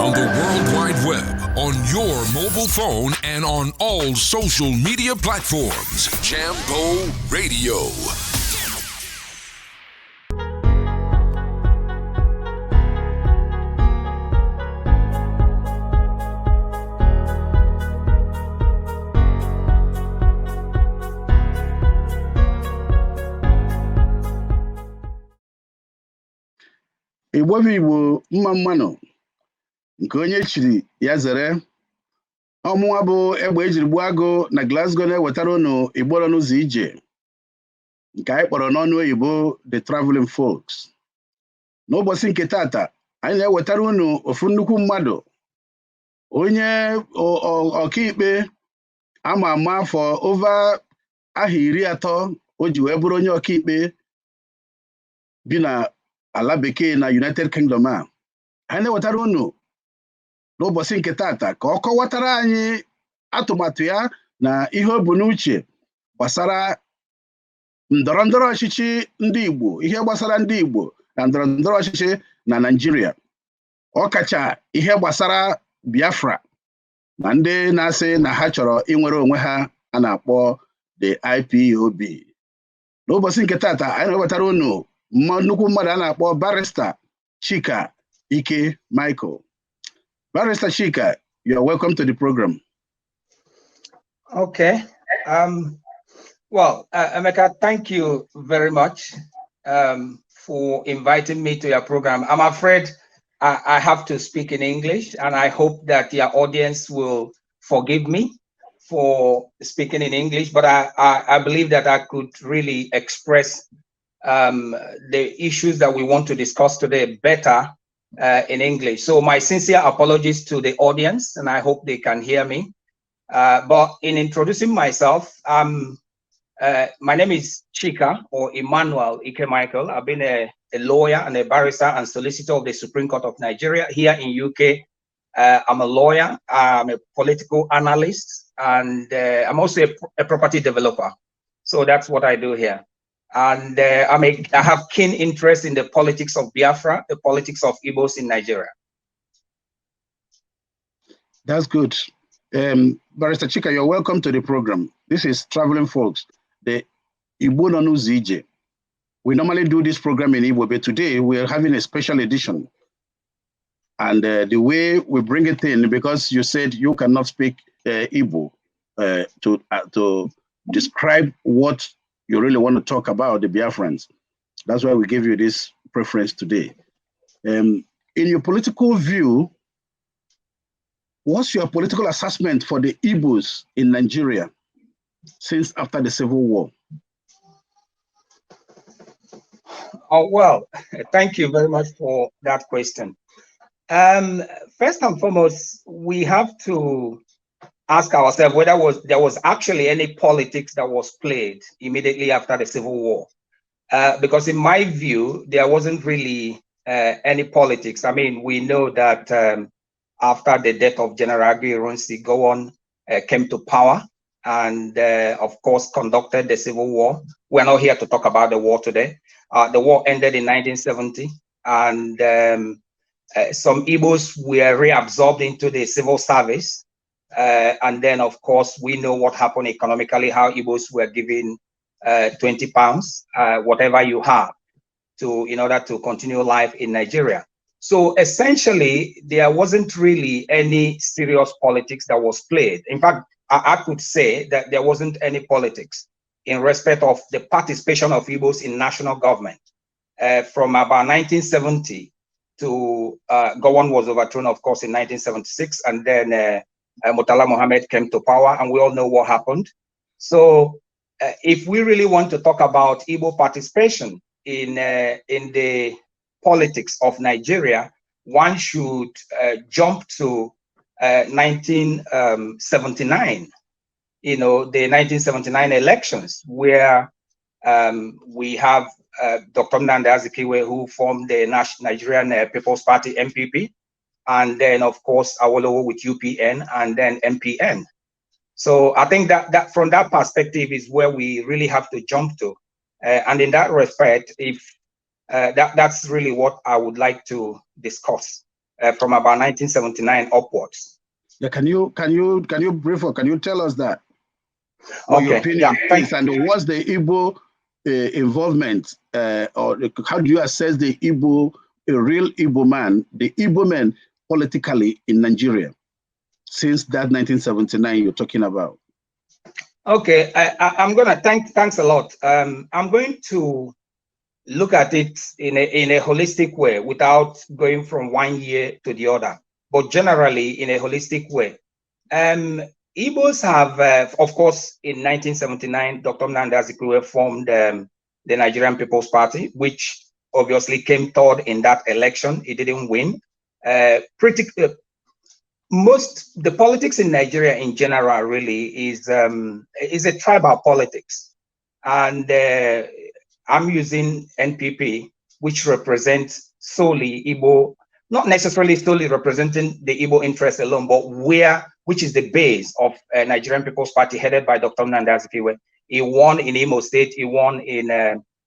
around the World Wide Web on your mobile phone and on all social media platforms. Jambo Radio. Igbo mmanụ nke onye chiri ya zere ọmụnwa bụ egbe ejiri gbuo agụ na Glasgow na-ewetara unu Igbo nọ n'ụzọ ije nke anyị kpọrọ n'ọnụ oyibo The Traveling Folks. N'ụbọchị nke tata anyị na-ewetara unu ofu nnukwu mmadụ, onye ọkaikpe ama ama afọ over aha 30 o ji wee bụrụ onye ọkaikpe bi na ala bekee na United Kingdom a. Anyị na-ewetara unu n'ụbọchị nke tata ka ọ kọwatara anyị atụmatụ ya na ihe o bu n'uche gbasara ndọrọndọrọ ọchịchị ndị Igbo, ihe gbasara ndị Igbo na ndọrọndọrọ ọchịchị na Naịjirịa, ọkacha ihe gbasara Biafra na ndị na-asị na ha chọrọ inwere onwe ha a na-akpọ the IPOB. N'ụbọchị nke tata anyị na-ewetara unu nnukwu mmadụ a na-akpọ Barrister Chika Ike Micheal. Barrister Chika, you are welcome to the program. Okay. Well, Emeka, thank you very much for inviting me to your program. I'm afraid I have to speak in English, and I hope that your audience will forgive me for speaking in English, but I believe that I could really express the issues that we want to discuss today better in English. So my sincere apologies to the audience, and I hope they can hear me. But in introducing myself, my name is Chika, or Emmanuel Ike Micheal. I've been a lawyer and a barrister and solicitor of the Supreme Court of Nigeria here in UK. I'm a lawyer, I'm a political analyst, and I'm also a property developer. So that's what I do here. And I have keen interest in the politics of Biafra, the politics of Igbos in Nigeria. That's good. Barrister Chika, you're welcome to the program. This is Traveling Folks, the Igbo no n'ụzọ ije. We normally do this program in Igbo, but today we are having a special edition. And the way we bring it in, because you said you cannot speak Igbo to describe what you really want to talk about, the Biafrans. That's why we give you this preference today. In your political view, what's your political assessment for the Igbos in Nigeria since after the Civil War? Oh, well, thank you very much for that question. First and foremost, we have to ask ourselves whether there was actually any politics that was played immediately after the Civil War. Because in my view, there wasn't really any politics. I mean, we know that after the death of General Irunsi, Gowon came to power and, of course, conducted the Civil War. We're not here to talk about the war today. The war ended in 1970, and some Igbos were reabsorbed into the civil service. And then, of course, we know what happened economically, how Igbos were given 20 pounds, whatever you have, in order to continue life in Nigeria. So essentially, there wasn't really any serious politics that was played. In fact, I could say that there wasn't any politics in respect of the participation of Igbos in national government. From about 1970 to Gowon was overthrown, of course, in 1976, and then Murtala Mohammed came to power, and we all know what happened. So if we really want to talk about Igbo participation in the politics of Nigeria, one should jump to 1979, the 1979 elections, where we have Dr. Nnamdi Azikiwe, who formed the Nigerian People's Party, NPP, and then, of course, Awolowo with UPN, and then MPN. So I think that from that perspective is where we really have to jump to. And in that respect, if that's really what I would like to discuss. from about 1979 upwards. Yeah, can you brief or can you tell us that? What Okay. your opinion is, and what's the Igbo involvement, or how do you assess the Igbo, a real Igbo man, the Igbo man politically in Nigeria since that 1979 you're talking about? Okay, I'm gonna thanks a lot. I'm going to look at it in a holistic way without going from one year to the other, but generally in a holistic way. Igbos have, of course, in 1979, Dr. Nnamdi Azikiwe formed the Nigerian People's Party, which obviously came third in that election. It didn't win. The politics in Nigeria in general really is a tribal politics, and I'm using NPP, which represents solely Igbo, not necessarily solely representing the Igbo interest alone, but which is the base of Nigerian People's Party headed by Dr. Nnamdi Azikiwe. He won in Imo State, he won in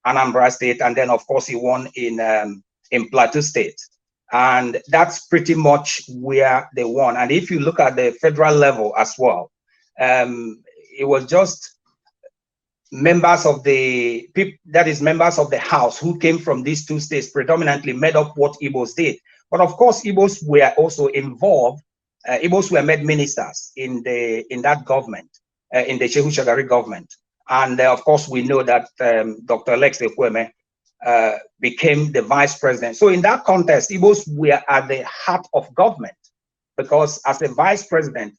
Anambra State, and then of course he won in Plateau State. And that's pretty much where they won. And if you look at the federal level as well, it was just members of the members of the House who came from these two states predominantly made up what Igbos did. But of course, Igbos were also involved. Igbos were made ministers in that government, in the Shehu Shagari government. And of course, we know that Dr. Alex Ekweme became the vice president. So in that context, Igbos were at the heart of government, because as a vice president,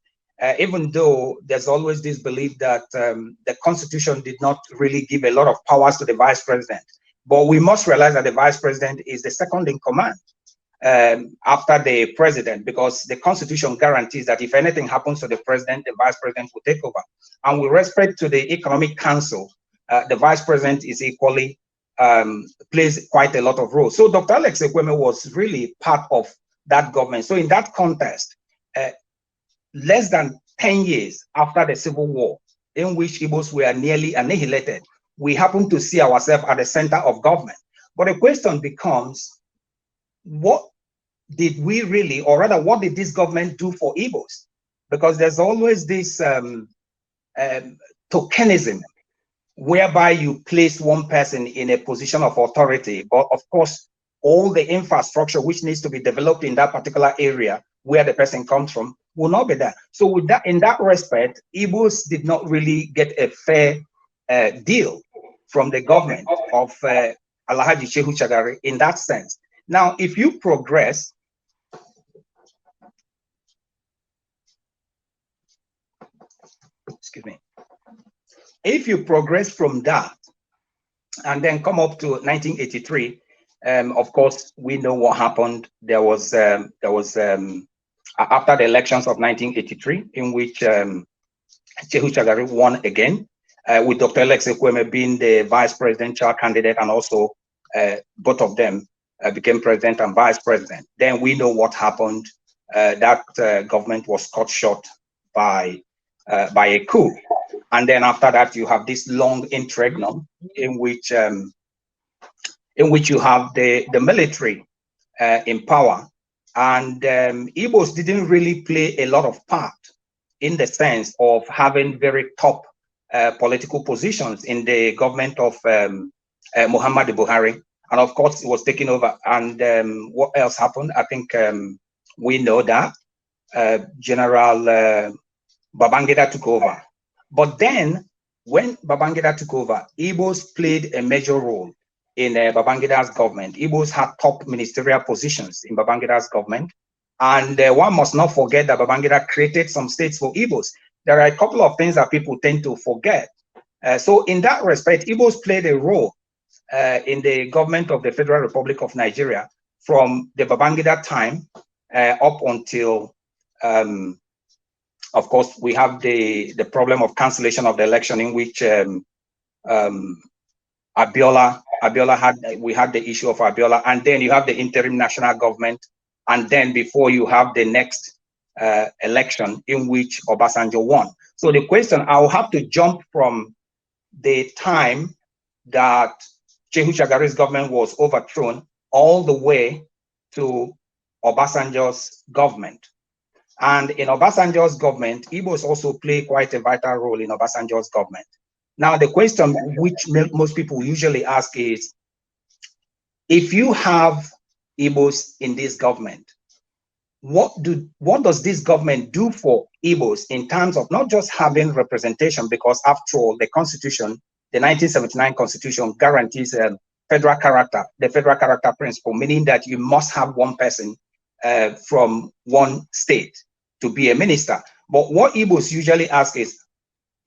even though there's always this belief that the Constitution did not really give a lot of powers to the vice president, but we must realize that the vice president is the second in command after the president, because the Constitution guarantees that if anything happens to the president, the vice president will take over. And with respect to the Economic Council, the vice president is equally plays quite a lot of roles. So Dr. Alex Ekweme was really part of that government. So in that context, less than 10 years after the Civil War, in which Igbos were nearly annihilated, we happen to see ourselves at the center of government. But the question becomes, what did we really, or rather, what did this government do for Igbos? Because there's always this tokenism, whereby you place one person in a position of authority, but of course, all the infrastructure which needs to be developed in that particular area where the person comes from will not be there. So with that, in that respect, Igbos did not really get a fair deal from the government of Alhaji Shehu Shagari in that sense. Now, if you progress, excuse me, if you progress from that and then come up to 1983, of course, we know what happened. There was after the elections of 1983, in which Shehu Shagari won again, with Dr. Alex Ekweme being the vice presidential candidate, and also both of them became president and vice president. Then we know what happened. That government was cut short by a coup. And then after that, you have this long interregnum in which you have the military in power. And Igbos didn't really play a lot of part in the sense of having very top political positions in the government of Muhammadu Buhari. And of course, it was taken over. And what else happened? I think we know that General Babangida took over. But then, when Babangida took over, Igbos played a major role in Babangida's government. Igbos had top ministerial positions in Babangida's government. And one must not forget that Babangida created some states for Igbos. There are a couple of things that people tend to forget. So in that respect, Igbos played a role in the government of the Federal Republic of Nigeria from the Babangida time up until of course, we have the problem of cancellation of the election, in which Abiola we had the issue of Abiola, and then you have the interim national government, and then before you have the next election in which Obasanjo won. So the question, I'll have to jump from the time that Shehu Shagari's government was overthrown all the way to Obasanjo's government. And in Obasanjo's government, Igbos also play quite a vital role in Obasanjo's government. Now, the question which most people usually ask is, if you have Igbos in this government, what does this government do for Igbos in terms of not just having representation, because after all, the Constitution, the 1979 Constitution guarantees federal character, the federal character principle, meaning that you must have one person from one state to be a minister. But what Igbos usually ask is,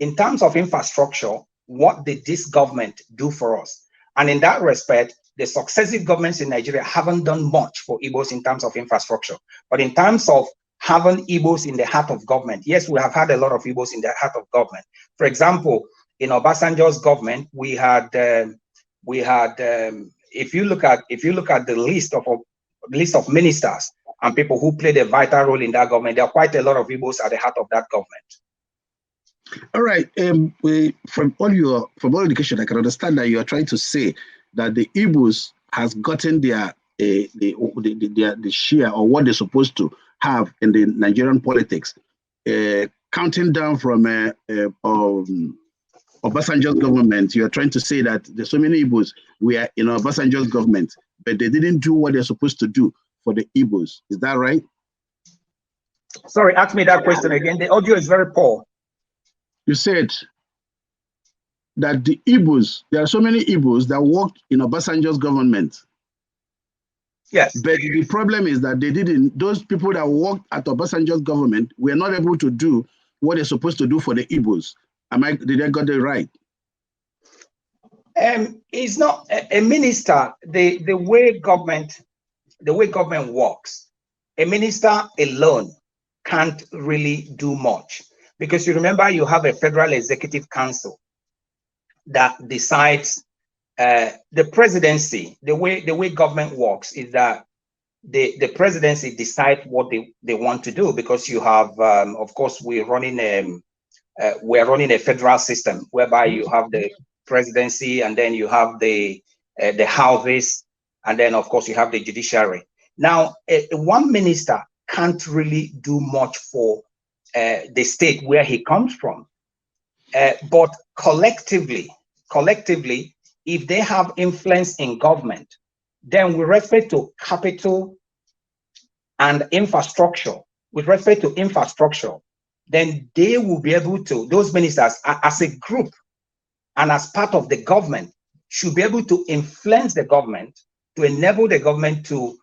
in terms of infrastructure, what did this government do for us? And in that respect, the successive governments in Nigeria haven't done much for Igbos in terms of infrastructure. But in terms of having Igbos in the heart of government, yes, we have had a lot of Igbos in the heart of government. For example, in Obasanjo's government, we had if you look at the list of ministers and people who played a vital role in that government, there are quite a lot of Igbos at the heart of that government. All right. From all education, I can understand that you are trying to say that the Igbos has gotten their share or what they're supposed to have in the Nigerian politics, counting down from Obasanjo's government. You are trying to say that there's so many Igbos were in Obasanjo's government, but they didn't do what they're supposed to do for the Igbos. Is that right? Sorry, ask me that question again. The audio is very poor. You said that the Igbos, there are so many Igbos that worked in Obasanjo's government. Yes. But the problem is that those people that worked at Obasanjo's government were not able to do what they're supposed to do for the Igbos. Did I got it right? It's not a minister, the way government works, a minister alone can't really do much. Because you remember, you have a federal executive council that decides the presidency. The way government works is that the presidency decides what they want to do, because you have, of course, we're running a federal system whereby you have the presidency, and then you have the houses, and then of course you have the judiciary. Now, one minister can't really do much for the state where he comes from, but collectively, if they have influence in government, then with respect to capital and infrastructure, then they will be able to, those ministers as a group and as part of the government should be able to influence the government to enable the government to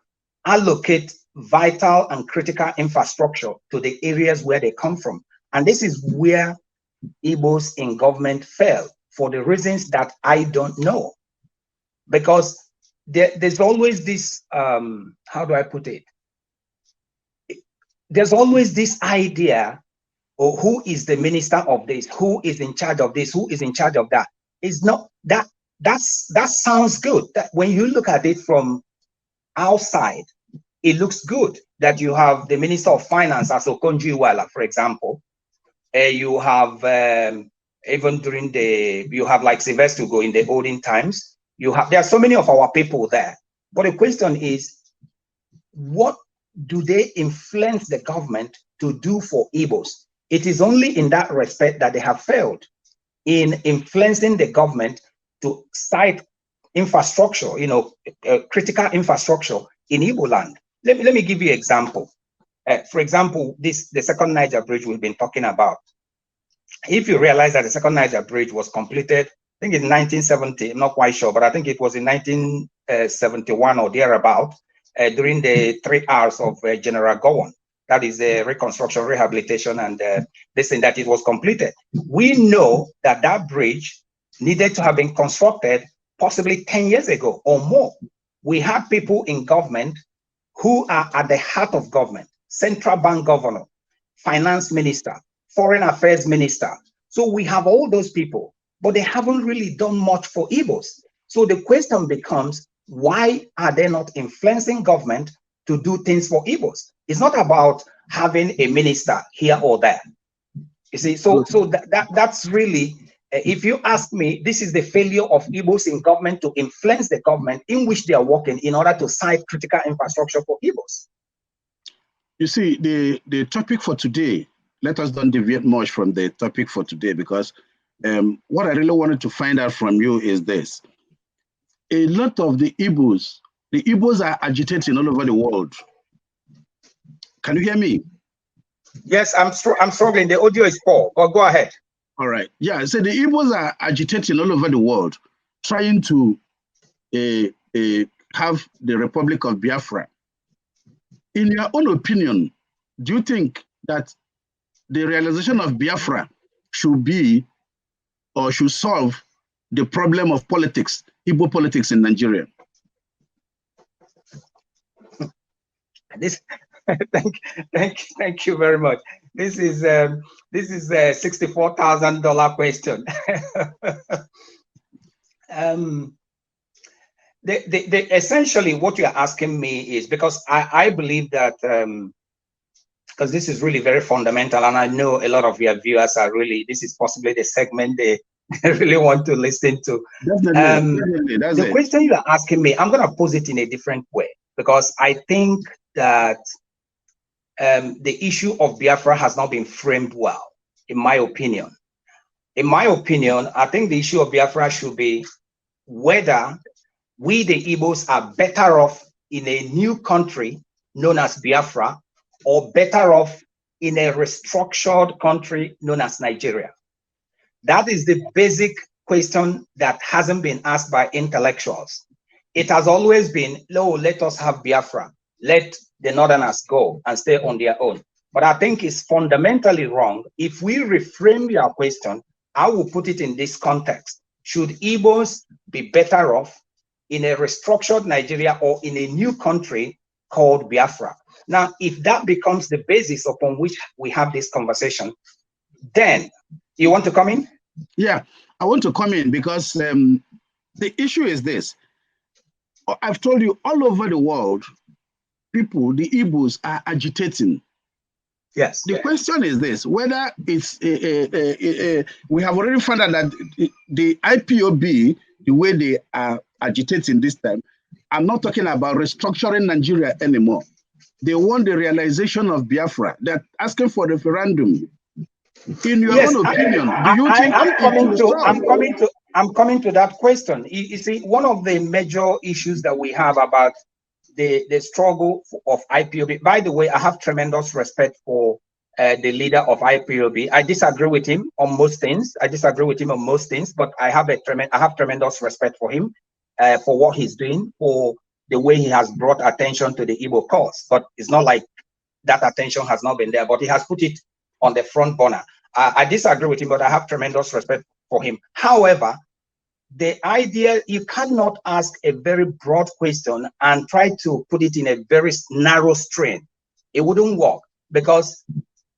allocate vital and critical infrastructure to the areas where they come from. And this is where Igbos in government fail, for the reasons that I don't know. Because there's always this, how do I put it? There's always this idea of who is the minister of this, who is in charge of this, who is in charge of that. It's not that sounds good. That when you look at it from outside, it looks good that you have the Minister of Finance as Okonjo-Iweala, for example. You have even during you have like Sylvester Ugo in the olden times. There are so many of our people there. But the question is, what do they influence the government to do for Igbos? It is only in that respect that they have failed in influencing the government to cite infrastructure, critical infrastructure in Igbo land. Let me give you an example. For example, the second Niger Bridge we've been talking about. If you realize that the second Niger Bridge was completed, I think in 1970, I'm not quite sure, but I think it was in 1971 or thereabout, during the 3 hours of General Gowon. That is the reconstruction, rehabilitation, and this thing that it was completed. We know that that bridge needed to have been constructed possibly 10 years ago or more. We have people in government who are at the heart of government: central bank governor, finance minister, foreign affairs minister. So we have all those people, but they haven't really done much for Igbos. So the question becomes, why are they not influencing government to do things for Igbos? It's not about having a minister here or there. You see, so that's really, if you ask me, this is the failure of Igbos in government to influence the government in which they are working in order to cite critical infrastructure for Igbos. You see, the topic for today, let us don't deviate much from the topic for today, because what I really wanted to find out from you is this. A lot of the Igbos are agitating all over the world. Can you hear me? Yes, I'm struggling. The audio is poor, but go ahead. All right. Yeah, so the Igbos are agitating all over the world, trying to have the Republic of Biafra. In your own opinion, do you think that the realization of Biafra should be or should solve the problem of politics, Igbo politics in Nigeria? This, thank you very much. This is a $64,000 question. Essentially what you're asking me is, because I believe that, because this is really very fundamental, and I know a lot of your viewers are really, this is possibly the segment they really want to listen to. Definitely, that's the question you're asking me, I'm going to pose it in a different way, because I think that the issue of Biafra has not been framed well, in my opinion. In my opinion, I think the issue of Biafra should be whether we, the Igbos, are better off in a new country known as Biafra, or better off in a restructured country known as Nigeria. That is the basic question that hasn't been asked by intellectuals. It has always been, no, let us have Biafra. Let the Northerners go and stay on their own. But I think it's fundamentally wrong. If we reframe your question, I will put it in this context. Should Igbos be better off in a restructured Nigeria or in a new country called Biafra? Now, if that becomes the basis upon which we have this conversation, then you want to come in? Yeah, I want to come in because the issue is this. I've told you all over the world, people, the Igbos, are agitating. Yes. The question is this, whether it's, we have already found out that the IPOB, the way they are agitating this time, I'm not talking about restructuring Nigeria anymore. They want the realization of Biafra. They're asking for referendum. In your own opinion, do you think I'm coming to that question. You see, one of the major issues that we have about the struggle of IPOB, by the way, I have tremendous respect for the leader of IPOB. I disagree with him on most things. But I have tremendous respect for him for what he's doing, for the way he has brought attention to the Igbo cause. But it's not like that attention has not been there, but he has put it on the front burner. I disagree with him, but I have tremendous respect for him. However, the idea, you cannot ask a very broad question and try to put it in a very narrow strain. It wouldn't work, because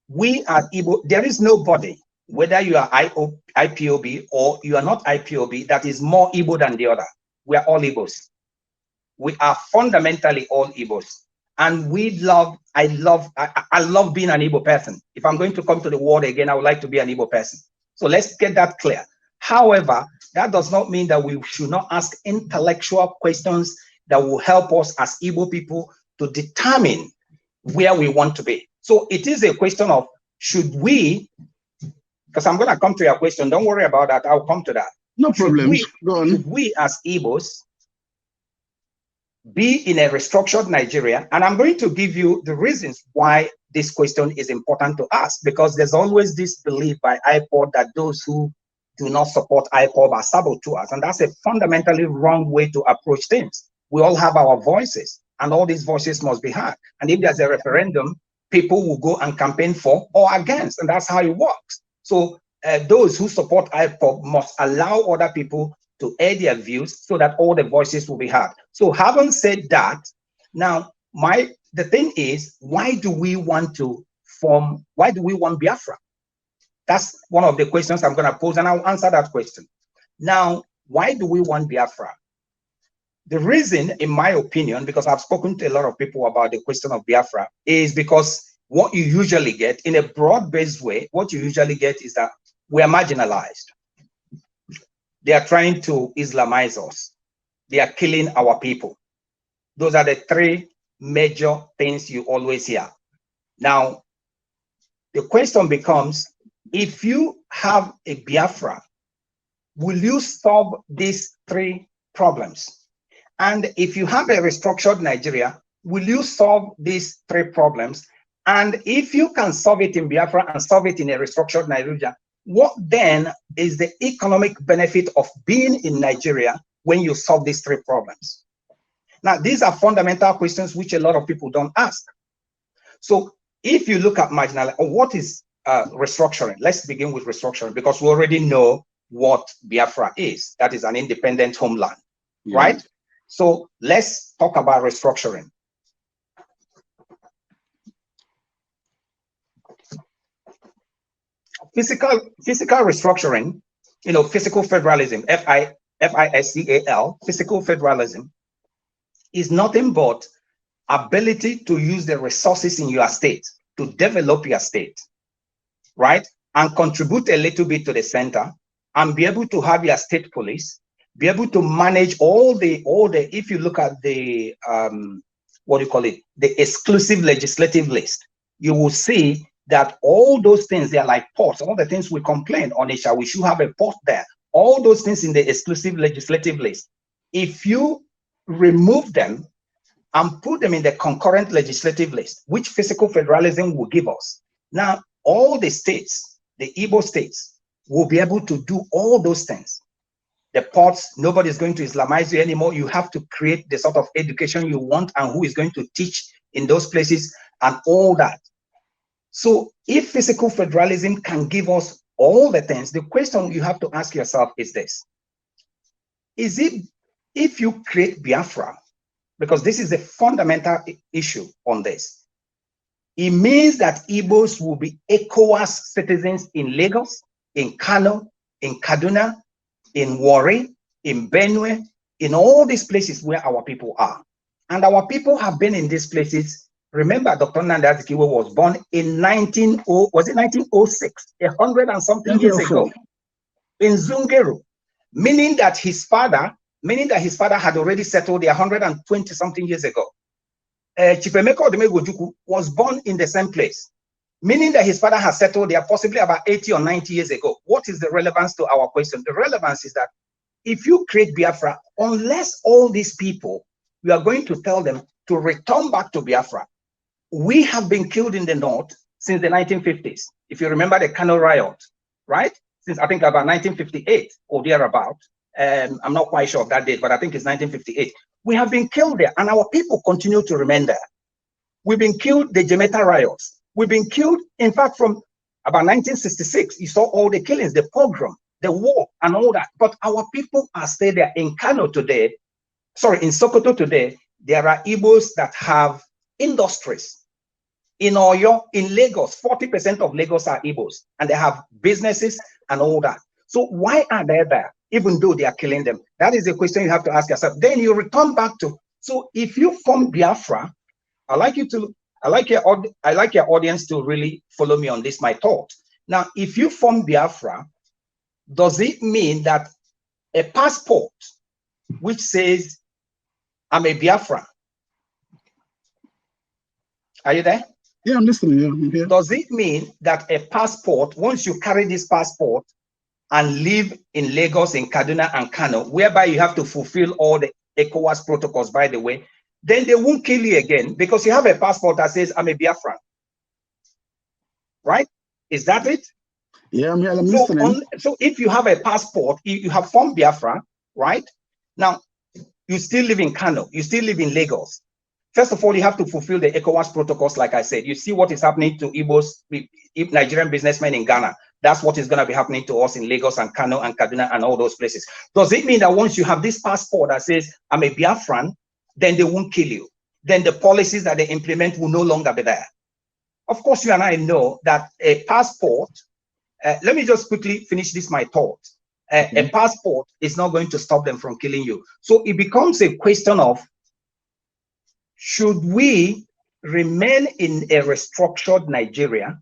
we are Igbo. There is nobody, whether you are IPOB or you are not IPOB, that is more Igbo than the other. We are all Igbos. We are fundamentally all Igbos. And I love being an Igbo person. If I'm going to come to the world again, I would like to be an Igbo person. So let's get that clear. However, that does not mean that we should not ask intellectual questions that will help us as Igbo people to determine where we want to be. So it is a question of, should we, because I'm going to come to your question, don't worry about that, I'll come to that. No problem. Should we as Igbos be in a restructured Nigeria? And I'm going to give you the reasons why this question is important to ask, because there's always this belief by IPOB that those who do not support IPOB are saboteurs, and that's a fundamentally wrong way to approach things. We all have our voices, and all these voices must be heard. And if there's a referendum, people will go and campaign for or against, and that's how it works. So those who support IPOB must allow other people to air their views so that all the voices will be heard. So having said that, now the thing is, why do we want Biafra? That's one of the questions I'm going to pose, and I'll answer that question. Now, why do we want Biafra? The reason, in my opinion, because I've spoken to a lot of people about the question of Biafra, is because what you usually get, in a broad-based way, what you usually get is that we are marginalized. They are trying to Islamize us. They are killing our people. Those are the three major things you always hear. Now, the question becomes, if you have a Biafra, will you solve these three problems? And if you have a restructured Nigeria, will you solve these three problems? And if you can solve it in Biafra and solve it in a restructured Nigeria, what then is the economic benefit of being in Nigeria when you solve these three problems? Now, these are fundamental questions which a lot of people don't ask. So if you look at what is restructuring? Let's begin with restructuring, because we already know what Biafra is. That is an independent homeland, right? So let's talk about restructuring. Physical restructuring, physical federalism, FISCAL, physical federalism, is nothing but ability to use the resources in your state to develop your state, right? And contribute a little bit to the center, and be able to have your state police, be able to manage all the, if you look at the, the exclusive legislative list, you will see that all those things, they are like ports, all the things we complain on Isha, we should have a port there. All those things in the exclusive legislative list, if you remove them and put them in the concurrent legislative list, which physical federalism will give us, now all the states, the Igbo states, will be able to do all those things. The ports, nobody's going to Islamize you anymore. You have to create the sort of education you want and who is going to teach in those places and all that. So if physical federalism can give us all the things, the question you have to ask yourself is this. Is it, if you create Biafra, because this is a fundamental issue on this, it means that Igbos will be ECOWAS citizens in Lagos, in Kano, in Kaduna, in Warri, in Benue, in all these places where our people are. And our people have been in these places. Remember, Dr. Nnamdi Azikiwe was born in 1906, 100 and something years ago, in Zungeru, meaning that his father had already settled there 120 something years ago. Chipemeka Odumegwu was born in the same place, meaning that his father has settled there possibly about 80 or 90 years ago. What is the relevance to our question? The relevance is that if you create Biafra, unless all these people, you are going to tell them to return back to Biafra. We have been killed in the north since the 1950s. If you remember the Kano riot, right? Since I think about 1958 or thereabout. I'm not quite sure of that date, but I think it's 1958. We have been killed there, and our people continue to remain there. We've been killed, the Jamaica riots. We've been killed, in fact, from about 1966. You saw all the killings, the pogrom, the war, and all that. But our people are still there. In Kano today, sorry, in Sokoto today, there are Igbos that have industries. In Oyo, in Lagos, 40% of Lagos are Igbos, and they have businesses and all that. So why are they there, even though they are killing them? That is the question you have to ask yourself. Then you return back to, so if you form Biafra, I like your audience to really follow me on this, my thought. Now, if you form Biafra, does it mean that a passport which says, I'm a Biafran? Are you there? Yeah, I'm listening. Yeah, I'm here. Does it mean that a passport, once you carry this passport and live in Lagos, in Kaduna and Kano, whereby you have to fulfill all the ECOWAS protocols, by the way, then they won't kill you again because you have a passport that says, I'm a Biafran. Right? Is that it? Yeah, I'm listening. So if you have a passport, you have formed Biafra, right? Now, you still live in Kano, you still live in Lagos. First of all, you have to fulfill the ECOWAS protocols, like I said. You see what is happening to Igbos, Nigerian businessmen in Ghana. That's what is going to be happening to us in Lagos and Kano and Kaduna and all those places. Does it mean that once you have this passport that says, I'm a Biafran, then they won't kill you? Then the policies that they implement will no longer be there? Of course, you and I know that a passport, let me just quickly finish this, my thought. A passport is not going to stop them from killing you. So it becomes a question of, should we remain in a restructured Nigeria,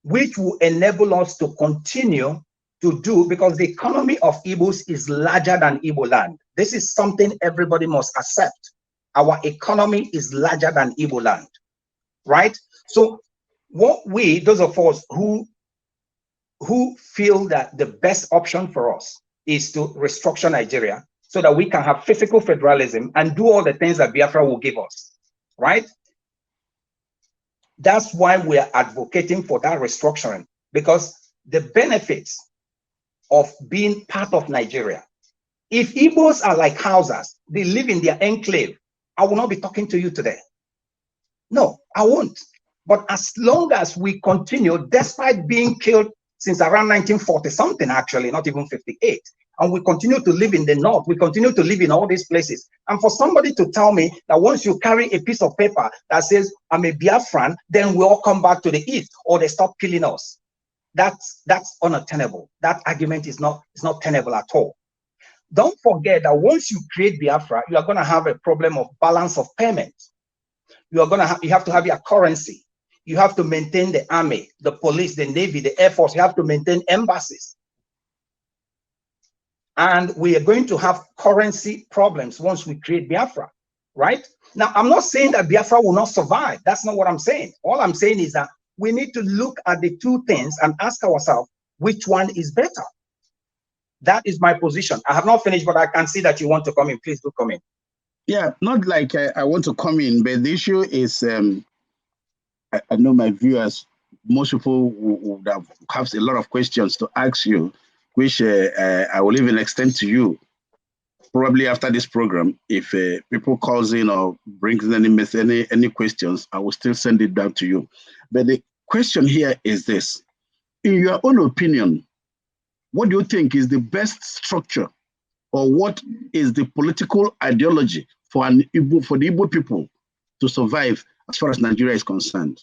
which will enable us to continue to do, because the economy of Igbos is larger than Igbo land. This is something everybody must accept. Our economy is larger than Igbo land. right? So what those of us who feel that the best option for us is to restructure Nigeria so that we can have physical federalism and do all the things that Biafra will give us, right? That's why we are advocating for that restructuring, because the benefits of being part of Nigeria. If Igbos are like Hausas, they live in their enclave, I will not be talking to you today. No, I won't. But as long as we continue, despite being killed since around 1940 something, actually, not even 58, and we continue to live in the north, we continue to live in all these places. And for somebody to tell me that once you carry a piece of paper that says, I'm a Biafran, then we all come back to the east, or they stop killing us. That's unattainable. That argument is not tenable at all. Don't forget that once you create Biafra, you are going to have a problem of balance of payment. You have to have your currency. You have to maintain the army, the police, the navy, the air force. You have to maintain embassies. And we are going to have currency problems once we create Biafra, right? Now, I'm not saying that Biafra will not survive. That's not what I'm saying. All I'm saying is that we need to look at the two things and ask ourselves, which one is better? That is my position. I have not finished, but I can see that you want to come in. Please do come in. Yeah, not like I want to come in, but the issue is, I know my viewers, most people would have a lot of questions to ask you, which I will even extend to you. Probably after this program, if people calls in or brings any questions, I will still send it down to you. But the question here is this: in your own opinion, what do you think is the best structure, or what is the political ideology for the Igbo people to survive as far as Nigeria is concerned?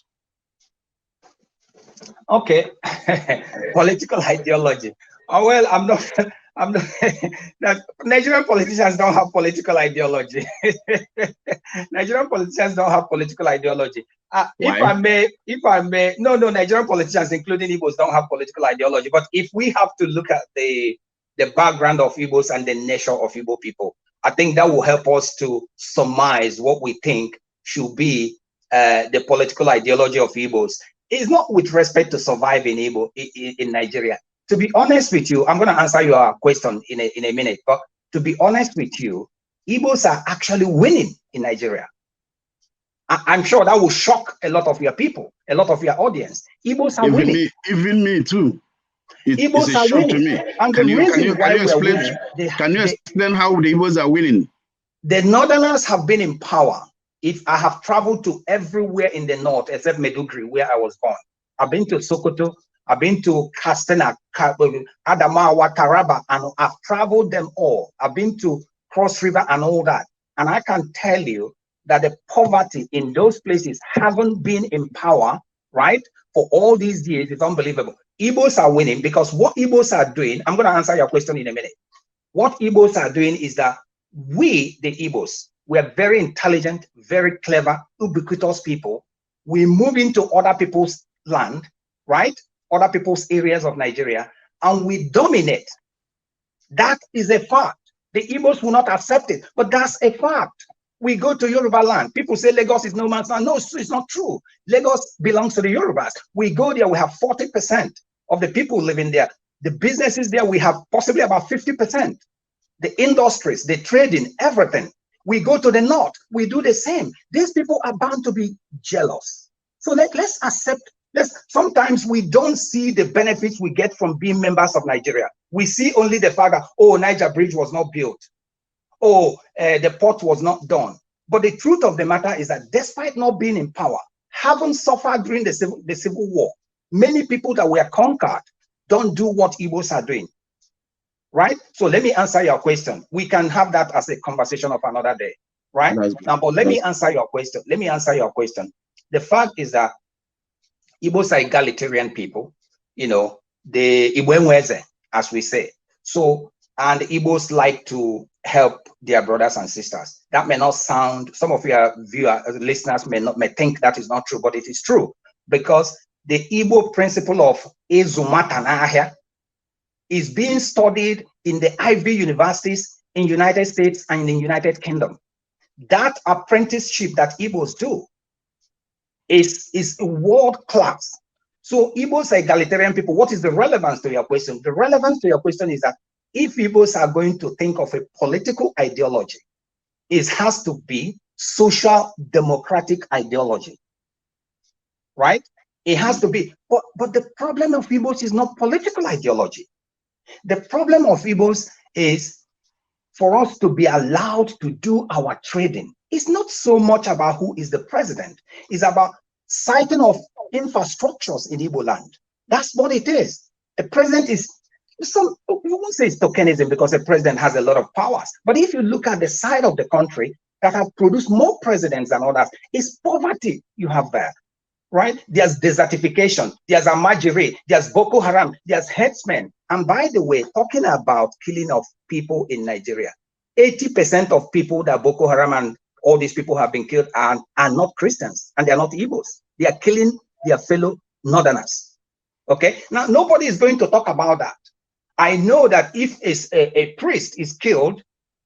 Okay, political ideology. Oh, well, I'm not. That Nigerian politicians don't have political ideology. Nigerian politicians don't have political ideology. If I may, no, Nigerian politicians, including Igbos, don't have political ideology. But if we have to look at the background of Igbos and the nature of Igbo people, I think that will help us to surmise what we think should be the political ideology of Igbos. It's not with respect to surviving in Nigeria. To be honest with you, I'm going to answer your question in a minute, but to be honest with you, Igbos are actually winning in Nigeria. I'm sure that will shock a lot of your people, a lot of your audience. Igbos are winning. Even me too. Igbos are winning. To me. And can you explain how the Igbos are winning? The Northerners have been in power. If I have traveled to everywhere in the north except Meduguri, where I was born, I've been to Sokoto, I've been to Kastena, Adamawa, Taraba, and I've traveled them all. I've been to Cross River and all that. And I can tell you that the poverty in those places haven't been in power, right, for all these years. It's unbelievable. Igbos are winning because what Igbos are doing, I'm going to answer your question in a minute. What Igbos are doing is that we, the Igbos, we are very intelligent, very clever, ubiquitous people. We move into other people's land, right? Other people's areas of Nigeria, and we dominate. That is a fact. The Igbos will not accept it, but that's a fact. We go to Yoruba land. People say Lagos is no man's land. No, it's not true. Lagos belongs to the Yorubas. We go there, we have 40% of the people living there. The businesses there, we have possibly about 50%. The industries, the trading, everything. We go to the north, we do the same. These people are bound to be jealous. So let's accept. Sometimes we don't see the benefits we get from being members of Nigeria. We see only the fact that, oh, Niger Bridge was not built. Oh, the port was not done. But the truth of the matter is that despite not being in power, having suffered during the civil war, many people that were conquered don't do what Igbos are doing. Right? So let me answer your question. We can have that as a conversation of another day. Right? Now, but let me answer your question. The fact is that Igbos are egalitarian people, the Igbo, as we say. So, and Igbos like to help their brothers and sisters. That may not sound, some of your listeners may think that is not true, but it is true, because the Igbo principle of Ezumatanahia is being studied in the Ivy universities in United States and in the United Kingdom. That apprenticeship that Igbos do is world class. So Igbos are egalitarian people. What is the relevance to your question? The relevance to your question is that if Igbos are going to think of a political ideology, it has to be social democratic ideology, right? It has to be. But the problem of Igbos is not political ideology. The problem of Igbos is for us to be allowed to do our trading. It's not so much about who is the president. It's about siting of infrastructures in Igbo land. That's what it is. The president is some, we won't say it's tokenism because the president has a lot of powers. But if you look at the side of the country that have produced more presidents than others, it's poverty you have there, right? There's desertification, there's Amajiri, there's Boko Haram, there's headsmen. And by the way, talking about killing of people in Nigeria, 80% of people that Boko Haram and all these people have been killed are not Christians, and they're not Igbos. They are killing their fellow Northerners. Okay, now nobody is going to talk about that. I know that if a priest is killed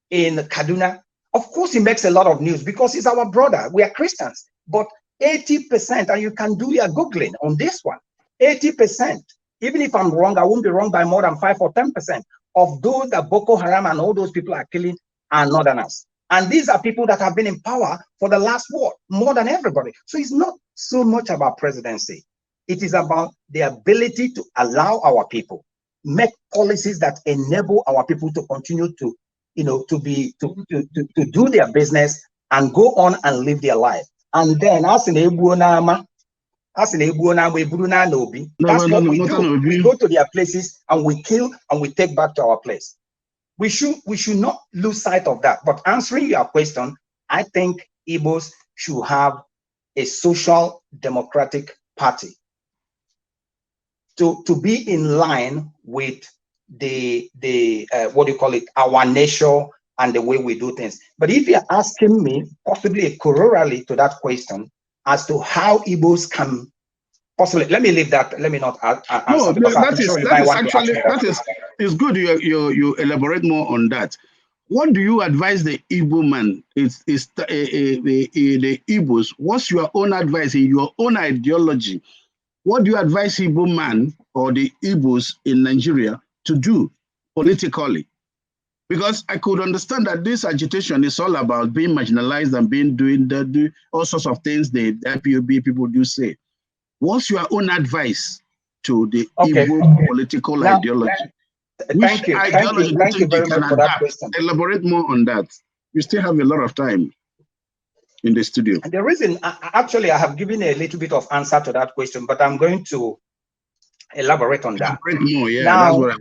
in Kaduna, of course he makes a lot of news because he's our brother. We are Christians. But 80%, and you can do your Googling on this one, 80%, even if I'm wrong, I won't be wrong by more than 5 or 10% of those that Boko Haram and all those people are killing are Northerners. And these are people that have been in power for the last war, more than everybody. So it's not so much about presidency. It is about the ability to allow our people make policies that enable our people to continue to, to do their business and go on and live their life. And then that's what we do. We go to their places and we kill and we take back to our place. We should not lose sight of that. But answering your question, I think Igbos should have a social democratic party to be in line with the what do you call it, our nature and the way we do things. But if you're asking me possibly a corollary to that question as to how Igbos can possibly, let me leave that. Let me not answer. No, that is good. You elaborate more on that. What do you advise the Igbo man? The Igbos. What's your own advice in your own ideology? What do you advise Igbo man or the Igbos in Nigeria to do politically? Because I could understand that this agitation is all about being marginalized and doing all sorts of things the IPOB people do say. What's your own advice to the Igbo political ideology? Thank you very much for that question. Elaborate more on that. We still have a lot of time in the studio. And the reason, actually, I have given a little bit of answer to that question, but I'm going to elaborate on that. More, yeah, now,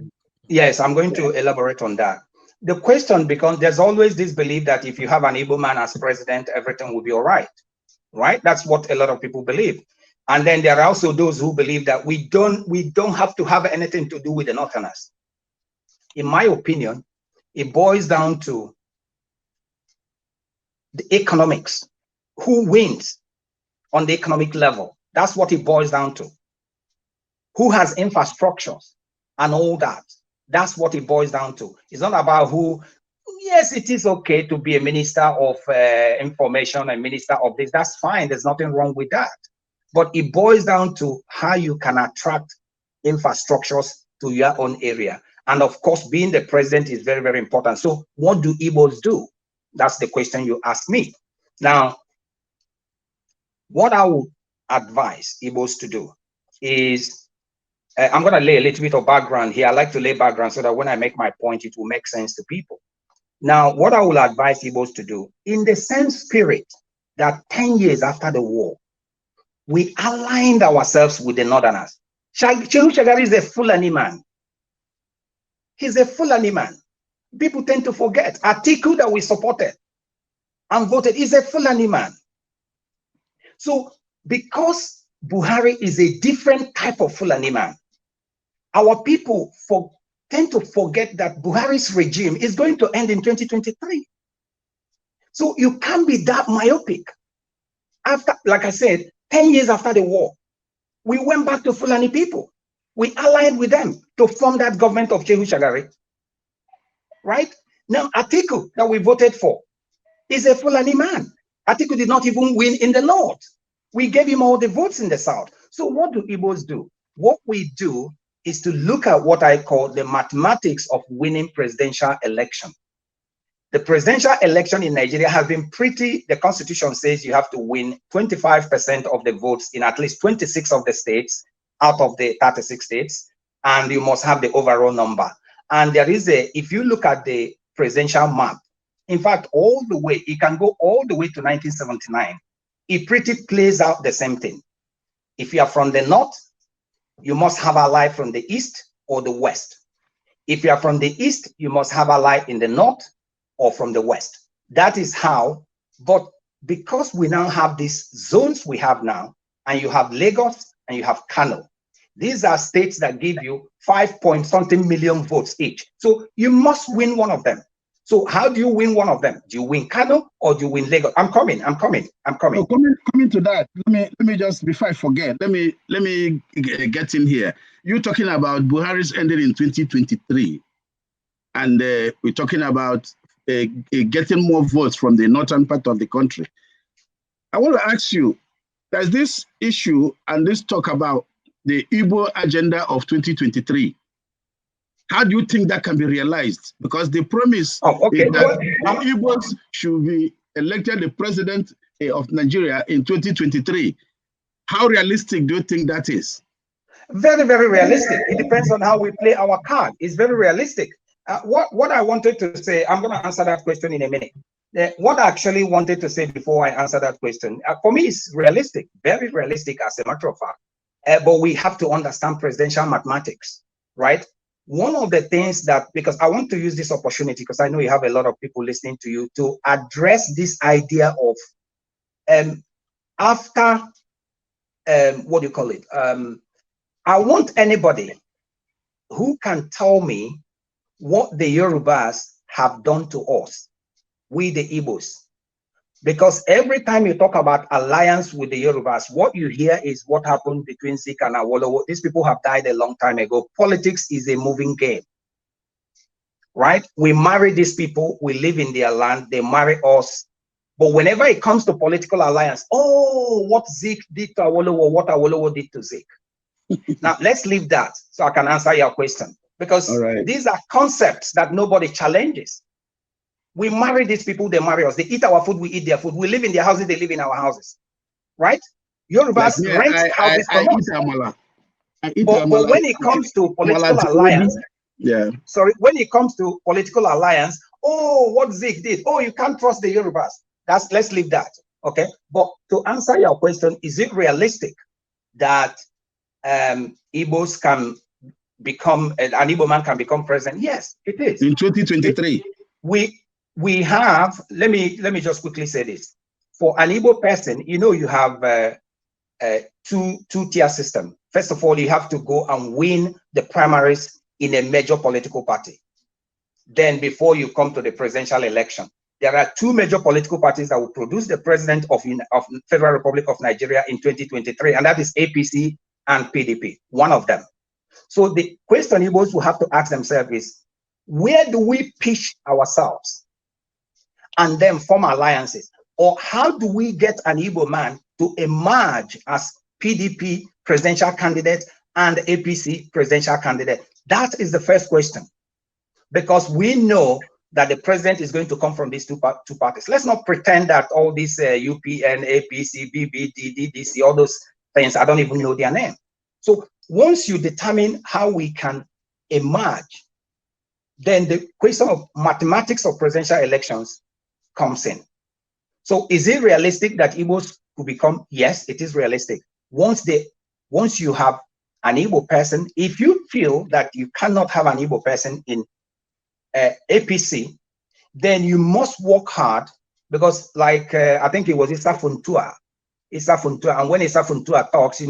yes, I'm going to elaborate on that. The question becomes, there's always this belief that if you have an Igbo man as president, everything will be all right, right? That's what a lot of people believe. And then there are also those who believe that we don't have to have anything to do with the Northerners. In my opinion, it boils down to the economics. Who wins on the economic level? That's what it boils down to. Who has infrastructures and all that? That's what it boils down to. It's not about who. Yes, it is okay to be a minister of information, a minister of this. That's fine. There's nothing wrong with that. But it boils down to how you can attract infrastructures to your own area. And of course, being the president is very, very important. So what do Igbos do? That's the question you ask me. Now, what I would advise Igbos to do is, I'm going to lay a little bit of background here. I like to lay background so that when I make my point, it will make sense to people. Now, what I will advise Igbos to do, in the same spirit that 10 years after the war, we aligned ourselves with the Northerners. Shehu Shagari is a Fulani man. He's a Fulani man. People tend to forget. Atiku that we supported and voted is a Fulani man. So because Buhari is a different type of Fulani man, our people tend to forget that Buhari's regime is going to end in 2023. So you can't be that myopic. After, like I said, 10 years after the war, we went back to Fulani people. We allied with them to form that government of Shehu Shagari. Right? Now, Atiku that we voted for is a Fulani man. Atiku did not even win in the north. We gave him all the votes in the South. So what do Igbos do? What we do is to look at what I call the mathematics of winning presidential election. The presidential election in Nigeria has been the constitution says you have to win 25% of the votes in at least 26 of the states out of the 36 states, and you must have the overall number. And there is if you look at the presidential map, in fact, all the way, it can go all the way to 1979. It pretty plays out the same thing. If you are from the north, you must have ally from the east or the west. If you are from the east, you must have ally in the north or from the west. That is how, but because we now have these zones we have now, and you have Lagos and you have Kano, these are states that give you 5-point-something million votes each. So you must win one of them. So how do you win one of them? Do you win Kano or do you win Lagos? I'm coming. Oh, coming to that. Let me just, before I forget, let me get in here. You're talking about Buhari's ended in 2023, and we're talking about getting more votes from the northern part of the country. I want to ask you, there's this issue and this talk about the Igbo agenda of 2023. How do you think that can be realized? Because the promise is that the Igbos should be elected the president of Nigeria in 2023. How realistic do you think that is? Very, very realistic. It depends on how we play our card. It's very realistic. What I wanted to say, I'm going to answer that question in a minute. What I actually wanted to say before I answer that question, for me, it's realistic, very realistic as a matter of fact. But we have to understand presidential mathematics, right? One of the things that, because I want to use this opportunity, because I know you have a lot of people listening to you, to address this idea of after, what do you call it? I want anybody who can tell me what the Yorubas have done to us, we the Igbos. Because every time you talk about alliance with the Yorubas, what you hear is what happened between Zik and Awolowo. These people have died a long time ago. Politics is a moving game, right? We marry these people, we live in their land, they marry us. But whenever it comes to political alliance, oh, what Zik did to Awolowo, what Awolowo did to Zik. Now, let's leave that so I can answer your question. Because these are concepts that nobody challenges. We marry these people, they marry us. They eat our food, we eat their food. We live in their houses, they live in our houses. Right? Yorubas rent houses from us. But when it comes to political alliance, when it comes to political alliance, oh, what Zik did, oh, you can't trust the Yorubas. Let's leave that. Okay. But to answer your question, is it realistic that Igbos can become, an Igbo man can become president? Yes, it is. In 2023. We have, let me just quickly say this. For an Igbo person, you know, you have a two-tier system. First of all, you have to go and win the primaries in a major political party. Then before you come to the presidential election, there are two major political parties that will produce the president of Federal Republic of Nigeria in 2023, and that is APC and PDP, one of them. So the question Igbos will have to ask themselves is, where do we pitch ourselves and then form alliances? Or how do we get an Igbo man to emerge as PDP presidential candidate and APC presidential candidate? That is the first question. Because we know that the president is going to come from these two parties. Let's not pretend that all these UPN, APC, BBD, DDC, all those things, I don't even know their name. So once you determine how we can emerge, then the question of mathematics of presidential elections comes in. So is it realistic that Igbos could become? Yes, it is realistic. Once you have an Igbo person, if you feel that you cannot have an Igbo person in APC, then you must work hard, because like I think it was Issa Funtua, and when Issa Funtua talks,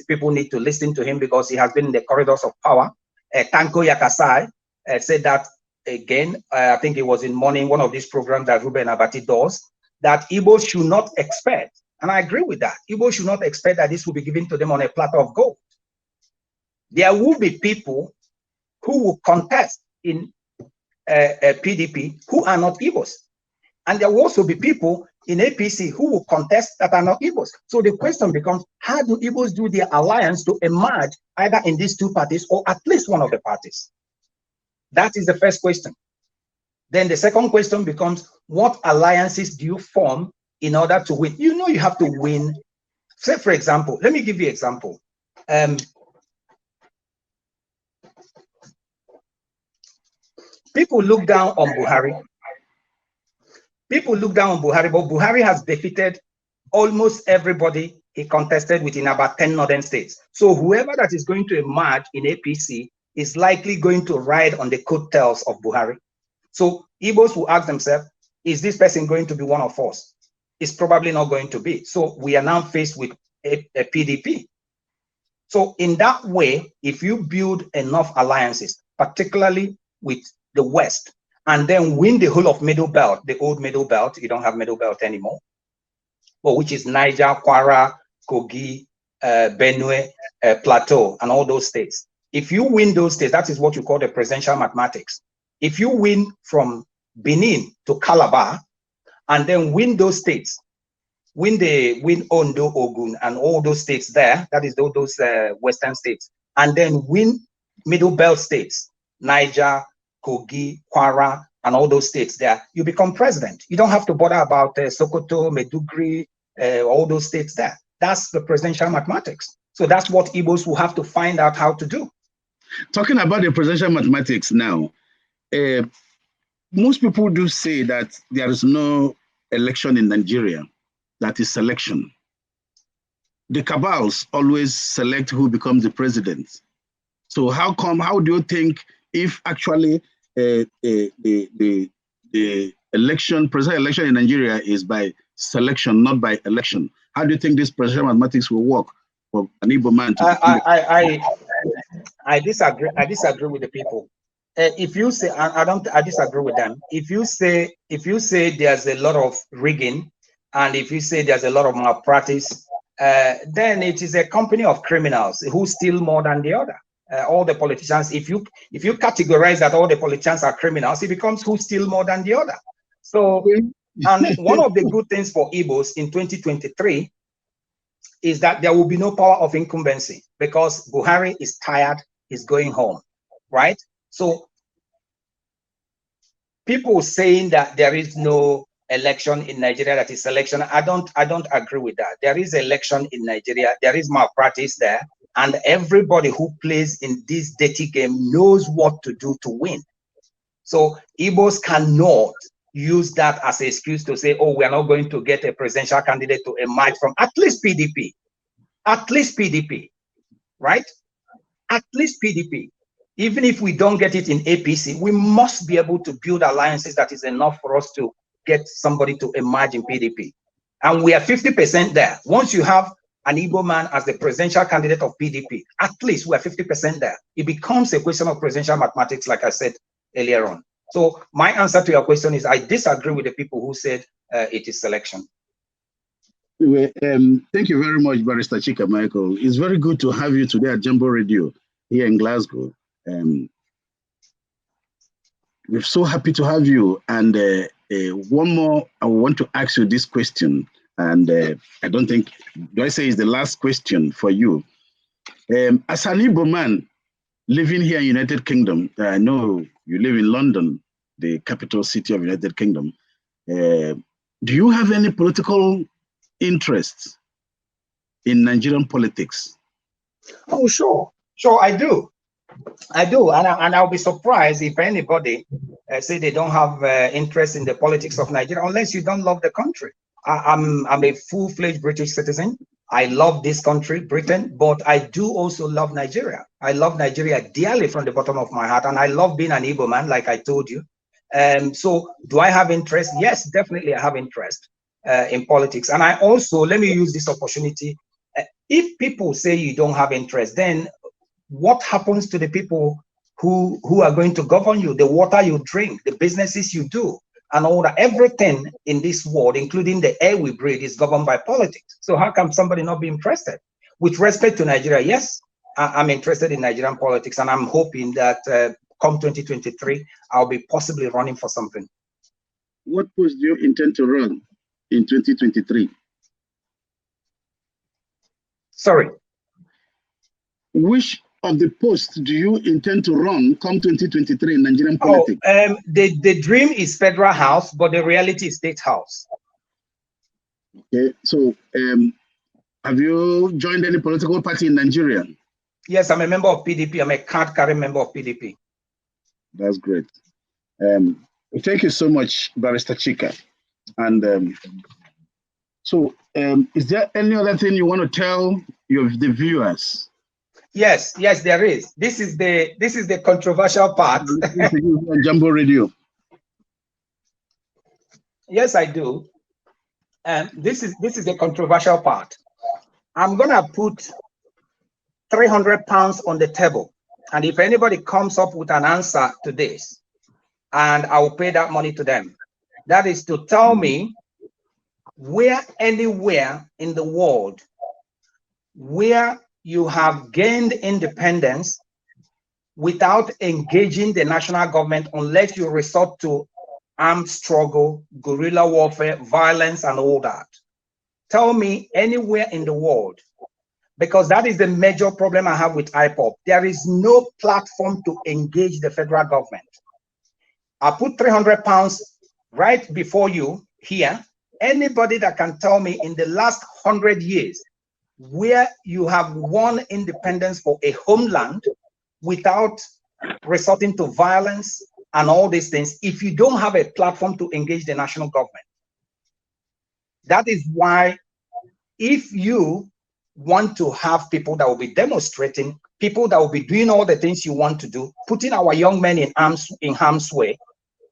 people need to listen to him, because he has been in the corridors of power. Tanko Yakasai said that again, I think it was in morning, one of these programs that Ruben Abati does, that Igbo should not expect, and I agree with that, Igbo should not expect that this will be given to them on a platter of gold. There will be people who will contest in PDP who are not Igbos. And there will also be people in APC who will contest that are not Igbos. So the question becomes, how do Igbos do their alliance to emerge either in these two parties or at least one of the parties? That is the first question. Then the second question becomes, what alliances do you form in order to win? You know you have to win. Say, for example, let me give you an example. People look down on Buhari. People look down on Buhari, but Buhari has defeated almost everybody he contested with in about 10 northern states. So whoever that is going to emerge in APC is likely going to ride on the coattails of Buhari. So Igbos will ask themselves, is this person going to be one of us? It's probably not going to be. So we are now faced with a PDP. So in that way, if you build enough alliances, particularly with the West, and then win the whole of Middle Belt, the old Middle Belt, you don't have Middle Belt anymore, but which is Niger, Kwara, Kogi, Benue, Plateau, and all those states. If you win those states, that is what you call the presidential mathematics. If you win from Benin to Calabar, and then win those states, win Ondo, Ogun, and all those states there, that is those Western states, and then win Middle Belt states, Niger, Kogi, Kwara, and all those states there, you become president. You don't have to bother about Sokoto, Meduguri, all those states there. That's the presidential mathematics. So that's what Igbos will have to find out how to do. Talking about the presidential mathematics now, most people do say that there is no election in Nigeria, that is selection. The cabals always select who becomes the president. So how do you think if actually the presidential election in Nigeria is by selection, not by election, how do you think this presidential mathematics will work for an Igbo man to I disagree. I disagree with the people. If you say I disagree with them. If you say there's a lot of rigging, and if you say there's a lot of malpractice, then it is a company of criminals who steal more than the other. All the politicians, if you categorize that all the politicians are criminals, it becomes who steal more than the other. So, and one of the good things for Igbos in 2023 is that there will be no power of incumbency because Buhari is tired, he's going home, right? So people saying that there is no election in Nigeria, that is election, I don't agree with that. There is election in Nigeria, there is malpractice there, and everybody who plays in this dirty game knows what to do to win. So Igbos cannot use that as an excuse to say, oh, we are not going to get a presidential candidate to emerge from at least PDP. At least PDP, right? At least PDP. Even if we don't get it in APC, we must be able to build alliances that is enough for us to get somebody to emerge in PDP. And we are 50% there. Once you have an Igbo man as the presidential candidate of PDP, at least we are 50% there. It becomes a question of presidential mathematics, like I said earlier on. So my answer to your question is I disagree with the people who said it is selection. Anyway, thank you very much, Barrister Chika Michael. It's very good to have you today at Jumbo Radio here in Glasgow. We're so happy to have you. And one more, I want to ask you this question. And I don't think, do I say it's the last question for you? As an Igbo man living here in United Kingdom, I know you live in London, the capital city of United Kingdom. Do you have any political interest in Nigerian politics? Oh, sure, I do, and I'll be surprised if anybody say they don't have interest in the politics of Nigeria, unless you don't love the country. I'm a full-fledged British citizen. I love this country, Britain, but I do also love Nigeria. I love Nigeria dearly from the bottom of my heart, and I love being an Igbo man, like I told you. So do I have interest? Yes, definitely I have interest in politics. And I also, let me use this opportunity. If people say you don't have interest, then what happens to the people who are going to govern you? The water you drink, the businesses you do, and all that, everything in this world, including the air we breathe, is governed by politics. So how can somebody not be interested? With respect to Nigeria, yes, I'm interested in Nigerian politics, and I'm hoping that come 2023, I'll be possibly running for something. What post do you intend to run? in 2023? Sorry. Which of the posts do you intend to run come 2023 in Nigerian politics? The dream is federal house, but the reality is state house. Okay, so have you joined any political party in Nigeria? Yes, I'm a member of PDP. I'm a card-carrying member of PDP. That's great. Thank you so much, Barrister Chika. And is there any other thing you want to tell the viewers? Yes, there is. This is the controversial part. On Jumbo Radio. Yes, I do. And this is the controversial part. I'm gonna put 300 pounds on the table, and if anybody comes up with an answer to this, and I will pay that money to them. That is to tell me where anywhere in the world where you have gained independence without engaging the national government, unless you resort to armed struggle, guerrilla warfare, violence, and all that. Tell me anywhere in the world, because that is the major problem I have with IPOB. There is no platform to engage the federal government. I put 300 pounds right before you here. Anybody that can tell me in the last 100 years where you have won independence for a homeland without resorting to violence and all these things, if you don't have a platform to engage the national government. That is why if you want to have people that will be demonstrating, people that will be doing all the things you want to do, putting our young men in harm's way,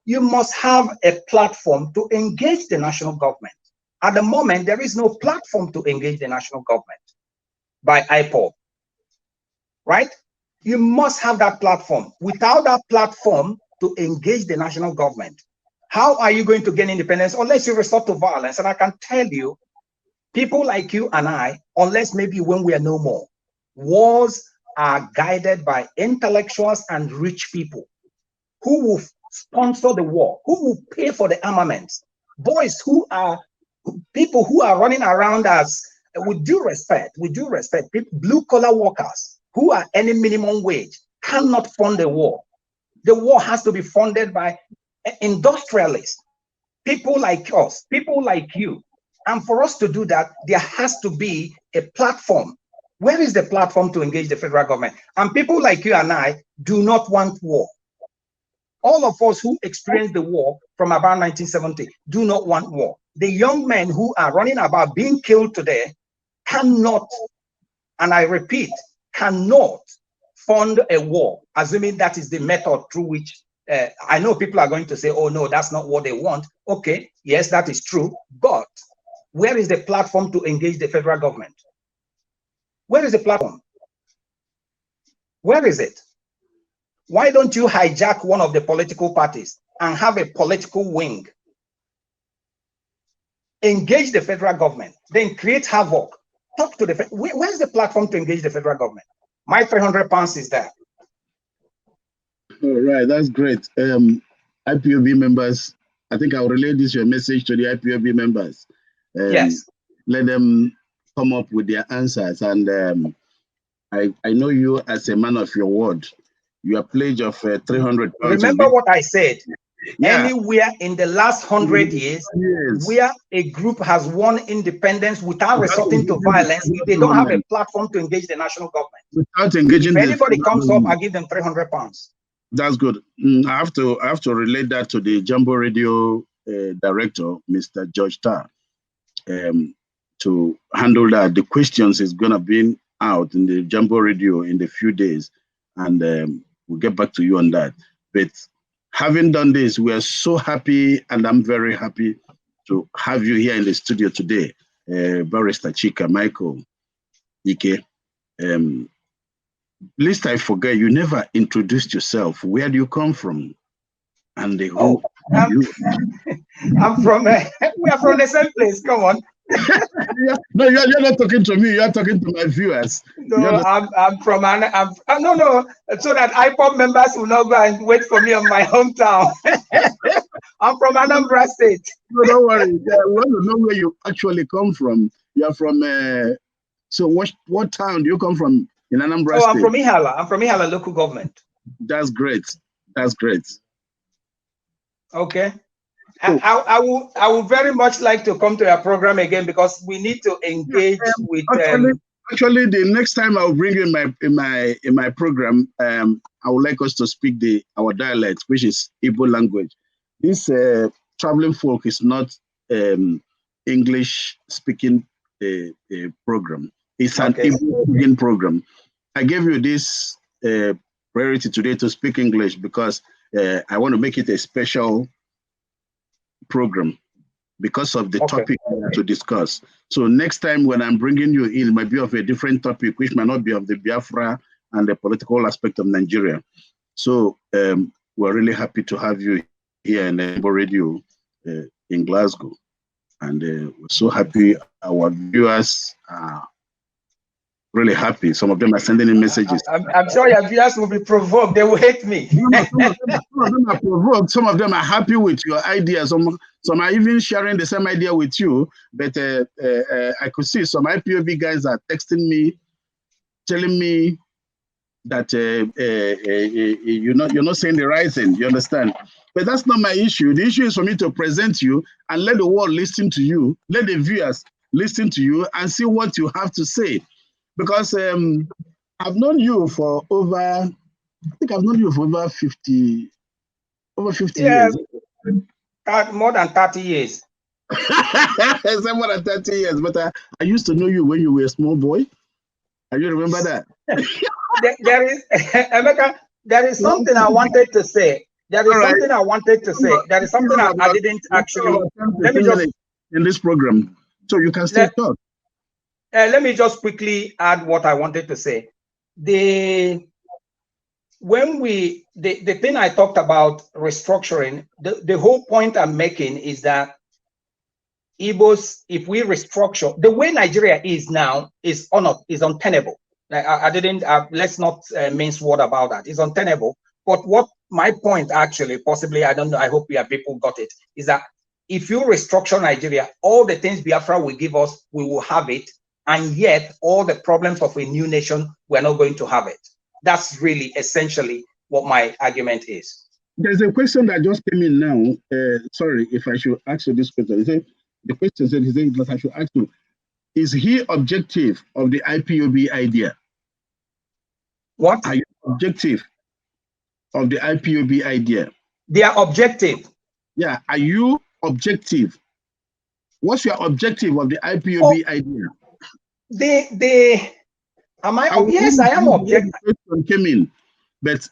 you must have a platform to engage the national government. At the moment, there is no platform to engage the national government by IPOB, right? You must have that platform. Without that platform to engage the national government, how are you going to gain independence unless you resort to violence? And I can tell you, people like you and I, unless maybe when we are no more, wars are guided by intellectuals and rich people who will sponsor the war, who will pay for the armaments. Boys who are people who are running around us with due respect, blue collar workers who are earning minimum wage cannot fund the war. The war has to be funded by industrialists, people like us, people like you. And for us to do that, there has to be a platform. Where is the platform to engage the federal government? And people like you and I do not want war. All of us who experienced the war from about 1970 do not want war. The young men who are running about being killed today cannot, and I repeat, cannot fund a war, assuming that is the method through which, I know people are going to say, oh no, that's not what they want. Okay, yes, that is true, but where is the platform to engage the federal government? Where is the platform? Where is it? Why don't you hijack one of the political parties and have a political wing? Engage the federal government, then create havoc. Talk to the, where's the platform to engage the federal government? My 300 pounds is there. All right, that's great. IPOB members, I think I'll relay this your message to the IPOB members. Yes. Let them come up with their answers. And I know you as a man of your word. Your pledge of 300 pounds. Remember what I said. Yeah. Anywhere in the last 100 years, where a group has won independence without resorting to violence, if they don't have a platform to engage the national government. Without engaging, if anybody comes up, I give them 300 pounds. That's good. I have to relate that to the Jumbo Radio director, Mr. George Tarr, to handle that. The questions is gonna be out in the Jumbo Radio in a few days, and we'll get back to you on that. But having done this, we are so happy, and I'm very happy to have you here in the studio today, Barrister Chika, Micheal, Ike. Least I forget, you never introduced yourself. Where do you come from? And the who are you? I'm from, we are from the same place, come on. No, you're not talking to me, you're talking to my viewers. No, I'm from, no, so that IPOB members will not go and wait for me on my hometown. I'm from Anambra State. No, don't worry. We want to know where you actually come from. You're from, so what town do you come from in Anambra State? I'm from Micheal. I'm from Micheal local government. That's great. That's great. Okay. So, I would very much like to come to your program again because we need to engage with Actually, the next time I'll bring you in my program, I would like us to speak our dialect, which is Igbo language. This traveling folk is not English speaking program. It's an Igbo speaking program. I gave you this priority today to speak English because I want to make it a special program because of the topic to discuss. So next time when I'm bringing you in, it might be of a different topic, which might not be of the Biafra and the political aspect of Nigeria. So we're really happy to have you here in Igbo Radio in Glasgow. And we're so happy our viewers are really happy. Some of them are sending in messages. I'm sure your viewers will be provoked. They will hate me. Some of them are provoked. Some of them are happy with your ideas. Some are even sharing the same idea with you. But I could see some IPOB guys are texting me, telling me that you're not saying the right thing. You understand? But that's not my issue. The issue is for me to present you and let the world listen to you. Let the viewers listen to you and see what you have to say. Because I've known you for over 50 years. More than 30 years. It's more than 30 years, but I used to know you when you were a small boy. Do you remember that? There is, Emeka, there is something I wanted to say. There is something I wanted to say. There is something I didn't actually. Let me just in this program, so you can still talk. Let me just quickly add what I wanted to say. The thing I talked about restructuring, the whole point I'm making is that Igbos, if we restructure, the way Nigeria is now is untenable. Let's not mince word about that. It's untenable. But what my point actually, possibly, I don't know, I hope people got it, is that if you restructure Nigeria, all the things Biafra will give us, we will have it. And yet all the problems of a new nation, we're not going to have it. That's really essentially what my argument is. There's a question that just came in now. Sorry if I should ask you this question. The question said, that I should ask you, is he objective of the IPOB idea? What? Are you objective of the IPOB idea? They are objective. Yeah, are you objective? What's your objective of the IPOB idea? Yes, I am objective. Came in, but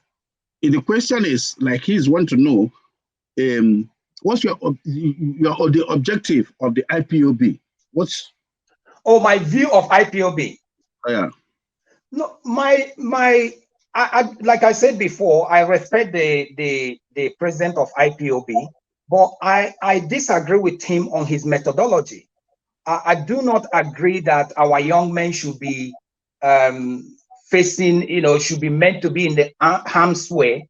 the question is, like, he's want to know, what's the objective of the IPOB? My view of IPOB? Yeah. No, like I said before, I respect the president of IPOB, but I disagree with him on his methodology. I do not agree that our young men should be facing, should be meant to be in the harm's way,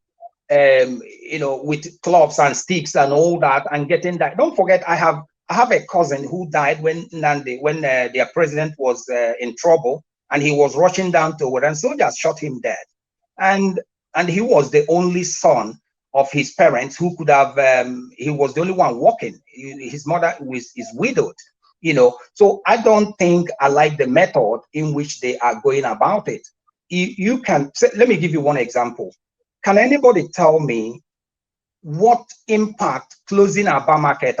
with clubs and sticks and all that, and getting that. Don't forget, I have a cousin who died when their president was in trouble, and he was rushing down to where, and soldiers shot him dead, and he was the only son of his parents who could have. He was the only one working. His mother is widowed. So I don't think I like the method in which they are going about it. You can let me give you one example. Can anybody tell me what impact closing Aba market,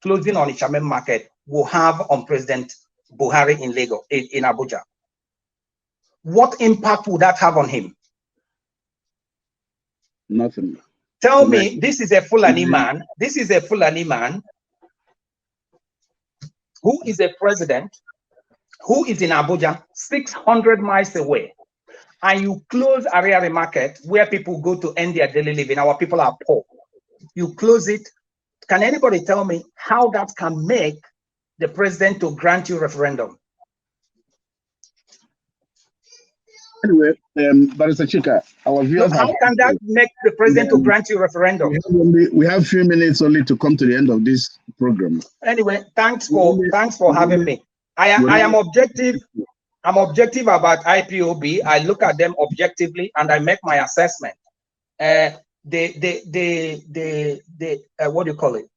closing Onitsha main market will have on President Buhari in Lagos, in Abuja? What impact would that have on him? Nothing. Tell me, this is a Fulani man. This is a Fulani man who is a president, who is in Abuja, 600 miles away, and you close Ariari market where people go to end their daily living. Our people are poor. You close it. Can anybody tell me how that can make the president to grant you referendum? Anyway, Barrister Chika, our viewers How can that make the president to grant you referendum? We have a few minutes only to come to the end of this program. Anyway, thanks for having me. I am objective. I'm objective about IPOB. I look at them objectively and I make my assessment. What do you call it?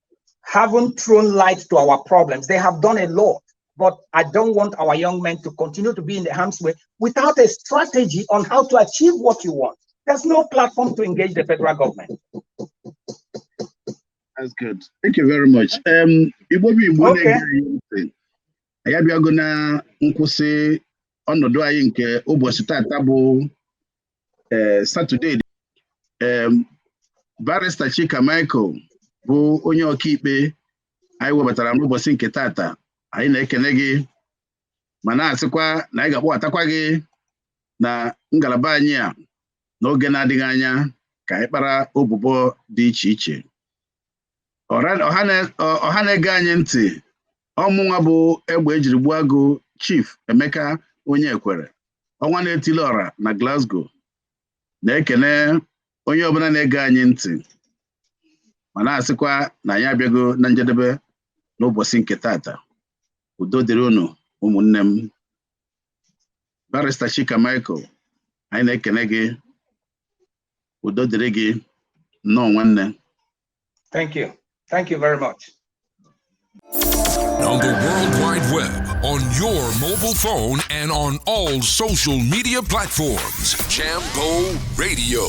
Haven't thrown light to our problems. They have done a lot, but I don't want our young men to continue to be in the harm's way without a strategy on how to achieve what you want. There's no platform to engage the federal government. That's good. Thank you very much. Okay. I have you gonna nkwụsị ọnọdụ anyị nke ụbọchị tata bụ Saturday. Barrister Chika Micheal bụ onye ọkaikpe anyị webatara n'ụbọchị nke tata. Anyị na-ekele gị ma na-asịkwa na anyị ga-akpọbatakwa gị na ngalaba anyị a n'oge na-adịghị anya ka anyị kpara obubo dị iche iche. Ọha na-ege anyị ntị, ọmụnwa bụ egbe ejiri gbuo agụ Chief Emeka onye ekwere ọnwa na-etili ọra na Glasgow na-ekene onye ọbụla na-ege anyị ntị ma na-asịkwa na anyị abịago na njedebe n'ụbọchị nke tata. Udo dịrị unu ụmụnne m. Barrister Chika Micheal, anyị na-ekene gị. Udo dịrị gị nnọọ nwanne. Thank you. Thank you very much. On the World Wide Web, on your mobile phone, and on all social media platforms, Jambo Radio.